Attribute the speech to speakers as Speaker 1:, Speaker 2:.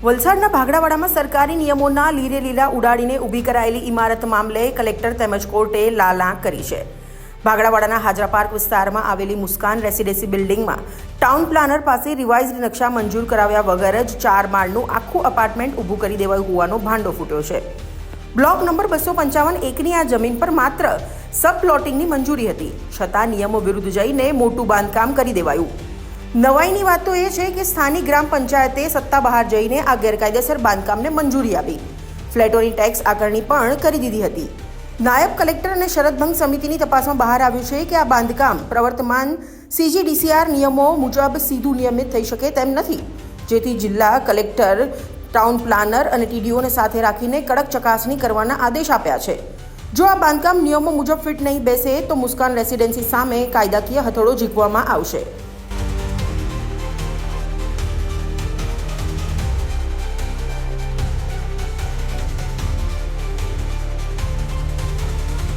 Speaker 1: વલસાડના ભાગડાવાડામાં સરકારી નિયમોના લીરે લીલા ઉડાડીને ઊભી કરાયેલી ઇમારત મામલે કલેક્ટર તેમજ કોર્ટે લાલાંક કરી છે. ભાગડાવાડાના હાજરા પાર્ક વિસ્તારમાં આવેલી મુસ્કાન રેસિડેન્સી બિલ્ડિંગમાં ટાઉન પ્લાનર પાસે રિવાઇઝડ નકશા મંજૂર કરાવ્યા વગર જ 4 માળનું આખું અપાર્ટમેન્ટ ઊભું કરી દેવાયું હોવાનો ભાંડો ફૂટ્યો છે. બ્લોક નંબર 255 એકની આ જમીન પર માત્ર સબ પ્લોટિંગની મંજૂરી હતી, છતાં નિયમો વિરુદ્ધ જઈને મોટું બાંધકામ કરી દેવાયું. નવાઈની વાત તો એ છે કે સ્થાનિક ગ્રામ પંચાયતે સત્તા બહાર જઈને આ ગેરકાયદેસર બાંધકામને મંજૂરી આપી, ફ્લેટોની ટેક્સ આકારણી પણ કરી દીધી હતી. નાયબ કલેક્ટર અને શરતભંગ સમિતિની તપાસમાં બહાર આવ્યું છે કે આ બાંધકામ પ્રવર્તમાન CGDCR નિયમો મુજબ સીધું નિયમિત થઈ શકે તેમ નથી, જેથી જિલ્લા કલેક્ટર ટાઉન પ્લાનર અને TDOને સાથે રાખીને કડક ચકાસણી કરવાના આદેશ આપ્યા છે. જો આ બાંધકામ નિયમો મુજબ ફિટ નહીં બેસે તો મુસ્કાન રેસિડેન્સી સામે કાયદાકીય હથોડો ઝીકવામાં આવશે.